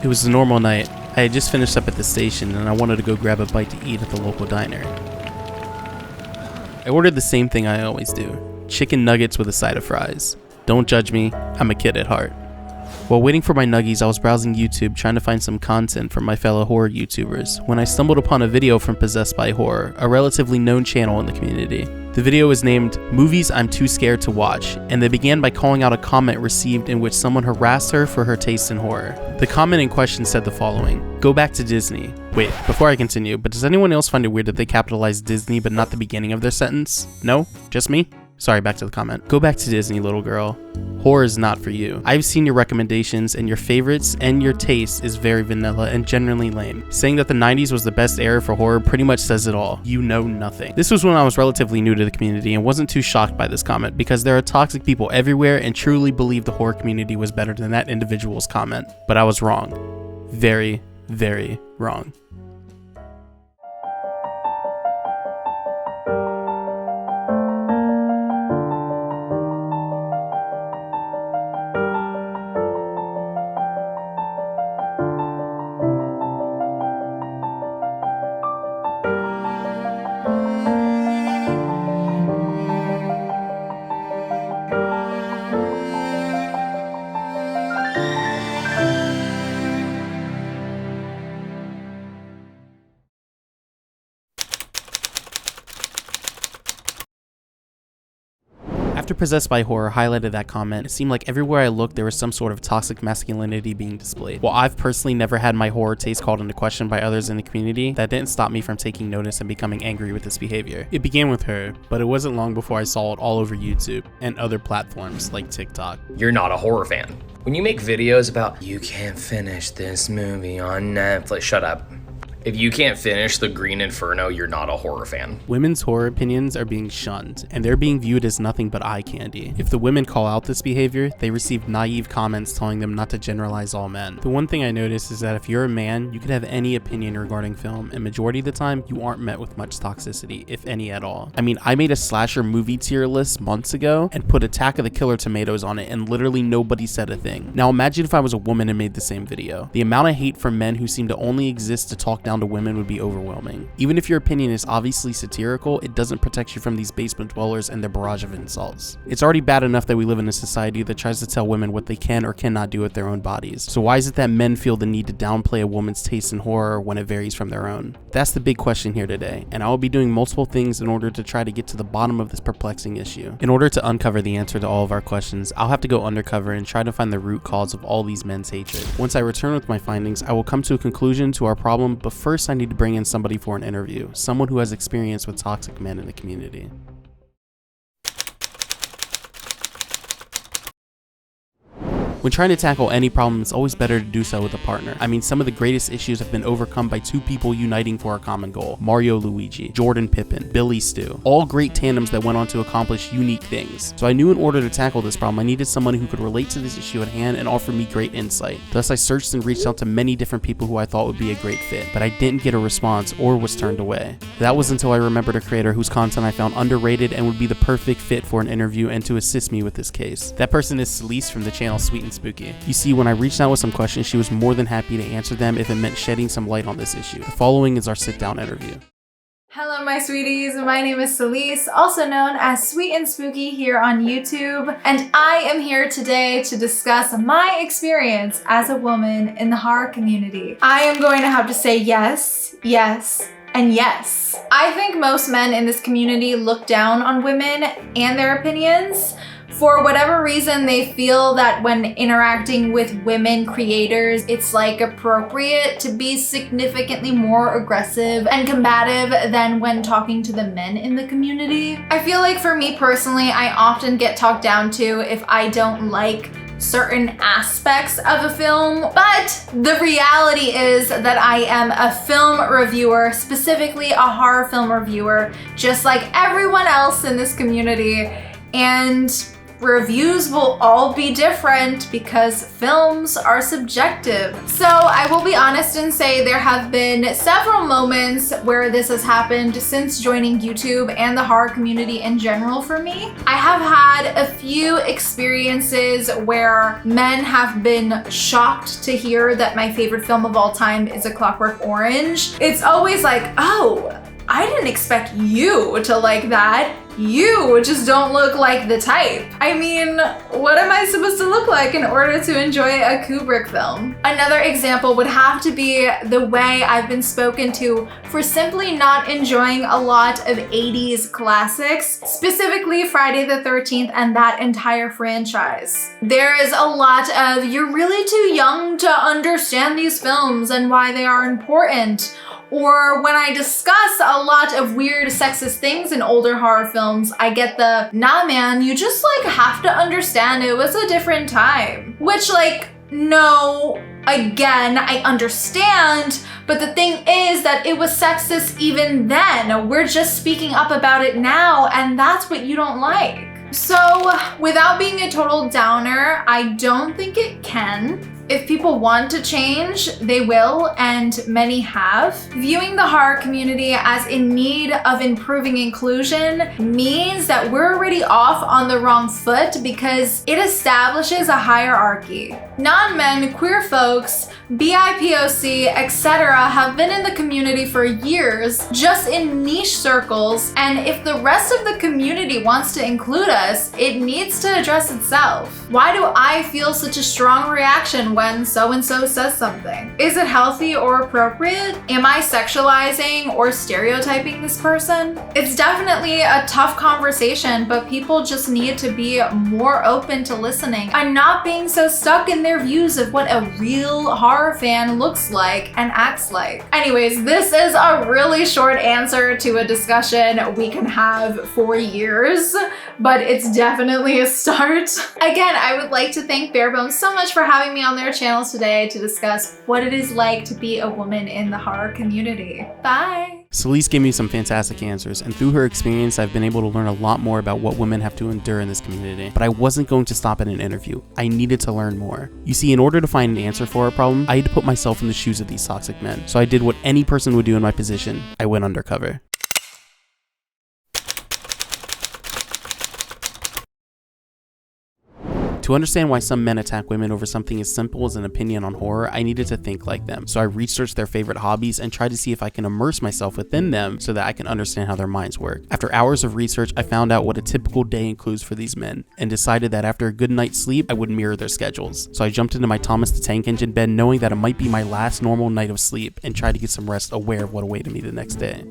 It was a normal night. I had just finished up at the station and I wanted to go grab a bite to eat at the local diner. I ordered the same thing I always do, chicken nuggets with a side of fries. Don't judge me, I'm a kid at heart. While waiting for my nuggies, I was browsing YouTube trying to find some content from my fellow horror YouTubers when I stumbled upon a video from Possessed by Horror, a relatively known channel in the community. The video is named Movies I'm Too Scared to Watch, and they began by calling out a comment received in which someone harassed her for her taste in horror. The comment in question said the following: "Go back to Disney." Wait, before I continue, but does anyone else find it weird that they capitalized Disney but not the beginning of their sentence? No? Just me? Sorry, back to the comment. Go back to Disney, little girl. Horror is not for you. I've seen your recommendations and your favorites, and your taste is very vanilla and generally lame. Saying that the 90s was the best era for horror pretty much says it all. You know nothing. This was when I was relatively new to the community and wasn't too shocked by this comment because there are toxic people everywhere and truly believe the horror community was better than that individual's comment. But I was wrong. Very, very wrong. After Possessed by Horror highlighted that comment, it seemed like everywhere I looked there was some sort of toxic masculinity being displayed. While I've personally never had my horror taste called into question by others in the community, that didn't stop me from taking notice and becoming angry with this behavior. It began with her, but it wasn't long before I saw it all over YouTube and other platforms like TikTok. You're not a horror fan. When you make videos about, you can't finish this movie on Netflix, shut up. If you can't finish The Green Inferno, you're not a horror fan. Women's horror opinions are being shunned, and they're being viewed as nothing but eye candy. If the women call out this behavior, they receive naive comments telling them not to generalize all men. The one thing I noticed is that if you're a man, you could have any opinion regarding film, and majority of the time, you aren't met with much toxicity, if any at all. I mean, I made a slasher movie tier list months ago and put Attack of the Killer Tomatoes on it, and literally nobody said a thing. Now imagine if I was a woman and made the same video. The amount of hate from men who seem to only exist to talk down to women would be overwhelming. Even if your opinion is obviously satirical, it doesn't protect you from these basement dwellers and their barrage of insults. It's already bad enough that we live in a society that tries to tell women what they can or cannot do with their own bodies. So why is it that men feel the need to downplay a woman's taste in horror when it varies from their own? That's the big question here today, and I will be doing multiple things in order to try to get to the bottom of this perplexing issue. In order to uncover the answer to all of our questions, I'll have to go undercover and try to find the root cause of all these men's hatred. Once I return with my findings, I will come to a conclusion to our problem, but first I need to bring in somebody for an interview, someone who has experience with toxic men in the community. When trying to tackle any problem, it's always better to do so with a partner. I mean, some of the greatest issues have been overcome by two people uniting for a common goal. Mario Luigi, Jordan Pippin, Billy Stu. All great tandems that went on to accomplish unique things. So I knew in order to tackle this problem, I needed someone who could relate to this issue at hand and offer me great insight. Thus, I searched and reached out to many different people who I thought would be a great fit, but I didn't get a response or was turned away. That was until I remembered a creator whose content I found underrated and would be the perfect fit for an interview and to assist me with this case. That person is Celeste from the channel Sweet and Spooky. You see, when I reached out with some questions, she was more than happy to answer them if it meant shedding some light on this issue. The following is our sit-down interview. Hello my sweeties, my name is Celeste, also known as Sweet and Spooky here on YouTube, and I am here today to discuss my experience as a woman in the horror community. I am going to have to say yes, yes, and yes. I think most men in this community look down on women and their opinions. For whatever reason, they feel that when interacting with women creators, it's like appropriate to be significantly more aggressive and combative than when talking to the men in the community. I feel like for me personally, I often get talked down to if I don't like certain aspects of a film, but the reality is that I am a film reviewer, specifically a horror film reviewer, just like everyone else in this community. And Reviews will all be different because films are subjective. So I will be honest and say there have been several moments where this has happened since joining YouTube and the horror community in general for me. I have had a few experiences where men have been shocked to hear that my favorite film of all time is A Clockwork Orange. It's always like, oh, I didn't expect you to like that. You just don't look like the type. I mean, what am I supposed to look like in order to enjoy a Kubrick film? Another example would have to be the way I've been spoken to for simply not enjoying a lot of 80s classics, specifically Friday the 13th and that entire franchise. There is a lot of, you're really too young to understand these films and why they are important. Or when I discuss a lot of weird sexist things in older horror films, I get the, nah man, you just like have to understand it was a different time. Which like, no, again, I understand, but the thing is that it was sexist even then. We're just speaking up about it now, and that's what you don't like. So without being a total downer, I don't think it can. If people want to change, they will, and many have. Viewing the horror community as in need of improving inclusion means that we're already off on the wrong foot because it establishes a hierarchy. Non-men, queer folks, BIPOC, etc. have been in the community for years, just in niche circles, and if the rest of the community wants to include us, it needs to address itself. Why do I feel such a strong reaction when so-and-so says something? Is it healthy or appropriate? Am I sexualizing or stereotyping this person? It's definitely a tough conversation, but people just need to be more open to listening and not being so stuck in their views of what a real horror fan looks like and acts like. Anyways, this is a really short answer to a discussion we can have for years, but it's definitely a start. Again, I would like to thank Barebones so much for having me on their channel today to discuss what it is like to be a woman in the horror community. Bye! Celeste gave me some fantastic answers, and through her experience, I've been able to learn a lot more about what women have to endure in this community. But I wasn't going to stop at an interview. I needed to learn more. You see, in order to find an answer for our problem, I had to put myself in the shoes of these toxic men. So I did what any person would do in my position. I went undercover. To understand why some men attack women over something as simple as an opinion on horror, I needed to think like them. So I researched their favorite hobbies and tried to see if I can immerse myself within them so that I can understand how their minds work. After hours of research, I found out what a typical day includes for these men and decided that after a good night's sleep, I would mirror their schedules. So I jumped into my Thomas the Tank Engine bed knowing that it might be my last normal night of sleep and tried to get some rest aware of what awaited me the next day.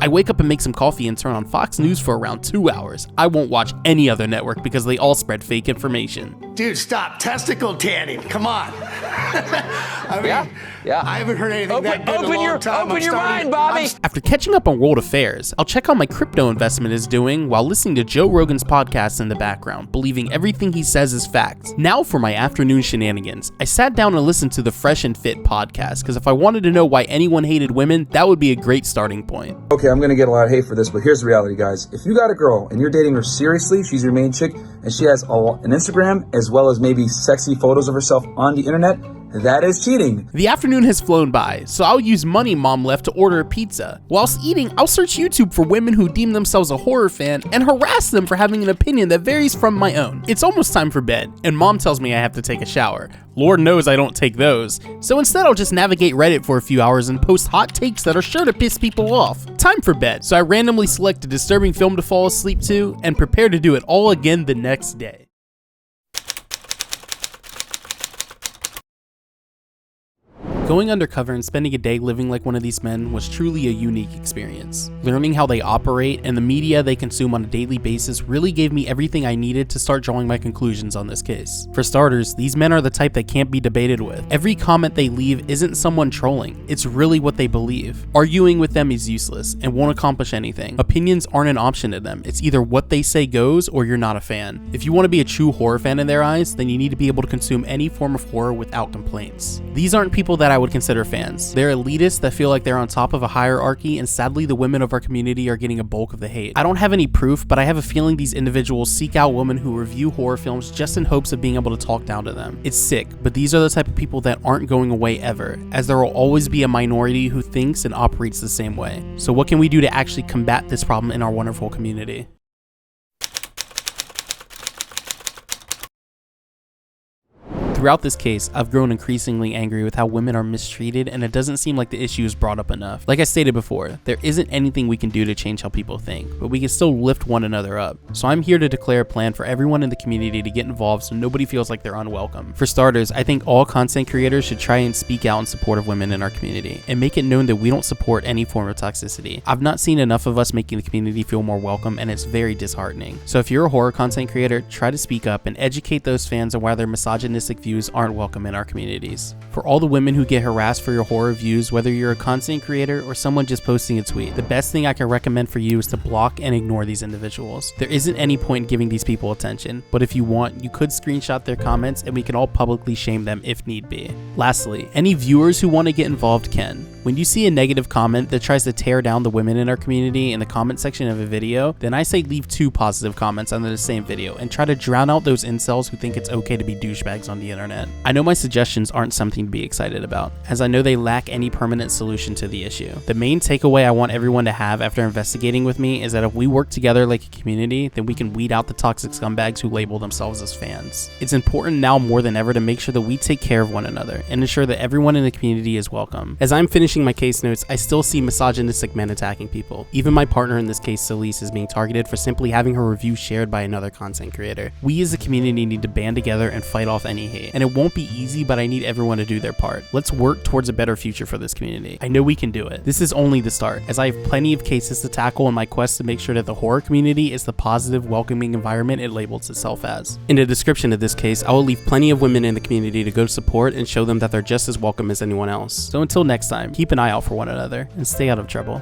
I wake up and make some coffee and turn on Fox News for around 2 hours. I won't watch any other network because they all spread fake information. Dude, stop. Testicle tanning. Come on. I mean, yeah. I haven't heard anything that good in a long time. Open your mind, Bobby. After catching up on world affairs, I'll check how my crypto investment is doing while listening to Joe Rogan's podcast in the background, believing everything he says is fact. Now for my afternoon shenanigans. I sat down and listened to the Fresh and Fit podcast because if I wanted to know why anyone hated women, that would be a great starting point. Okay, I'm gonna get a lot of hate for this, but here's the reality, guys. If you got a girl and you're dating her seriously, she's your main chick, and she has an Instagram as well as maybe sexy photos of herself on the internet, that is cheating. The afternoon has flown by, so I'll use money mom left to order a pizza. Whilst eating, I'll search YouTube for women who deem themselves a horror fan and harass them for having an opinion that varies from my own. It's almost time for bed, and mom tells me I have to take a shower. Lord knows I don't take those. So instead I'll just navigate Reddit for a few hours and post hot takes that are sure to piss people off. Time for bed, so I randomly select a disturbing film to fall asleep to and prepare to do it all again the next day. Going undercover and spending a day living like one of these men was truly a unique experience. Learning how they operate and the media they consume on a daily basis really gave me everything I needed to start drawing my conclusions on this case. For starters, these men are the type that can't be debated with. Every comment they leave isn't someone trolling, it's really what they believe. Arguing with them is useless and won't accomplish anything. Opinions aren't an option to them, it's either what they say goes or you're not a fan. If you want to be a true horror fan in their eyes, then you need to be able to consume any form of horror without complaints. These aren't people that I would consider fans. They're elitists that feel like they're on top of a hierarchy, and sadly the women of our community are getting a bulk of the hate. I don't have any proof, but I have a feeling these individuals seek out women who review horror films just in hopes of being able to talk down to them. It's sick, but these are the type of people that aren't going away ever, as there will always be a minority who thinks and operates the same way. So what can we do to actually combat this problem in our wonderful community? Throughout this case, I've grown increasingly angry with how women are mistreated, and it doesn't seem like the issue is brought up enough. Like I stated before, there isn't anything we can do to change how people think, but we can still lift one another up. So I'm here to declare a plan for everyone in the community to get involved so nobody feels like they're unwelcome. For starters, I think all content creators should try and speak out in support of women in our community, and make it known that we don't support any form of toxicity. I've not seen enough of us making the community feel more welcome, and it's very disheartening. So if you're a horror content creator, try to speak up and educate those fans on why their misogynistic views aren't welcome in our communities. For all the women who get harassed for your horror views, whether you're a content creator or someone just posting a tweet, the best thing I can recommend for you is to block and ignore these individuals. There isn't any point in giving these people attention, but if you want, you could screenshot their comments and we can all publicly shame them if need be. Lastly, any viewers who want to get involved can. When you see a negative comment that tries to tear down the women in our community in the comment section of a video, then I say leave 2 positive comments under the same video and try to drown out those incels who think it's okay to be douchebags on the internet. I know my suggestions aren't something to be excited about, as I know they lack any permanent solution to the issue. The main takeaway I want everyone to have after investigating with me is that if we work together like a community, then we can weed out the toxic scumbags who label themselves as fans. It's important now more than ever to make sure that we take care of one another and ensure that everyone in the community is welcome. As I'm finishing my case notes, I still see misogynistic men attacking people. Even my partner in this case, Celise, is being targeted for simply having her review shared by another content creator. We as a community need to band together and fight off any hate. And it won't be easy, but I need everyone to do their part. Let's work towards a better future for this community. I know we can do it. This is only the start, as I have plenty of cases to tackle in my quest to make sure that the horror community is the positive, welcoming environment it labels itself as. In the description of this case, I will leave plenty of women in the community to go support and show them that they're just as welcome as anyone else. So until next time, keep an eye out for one another and stay out of trouble.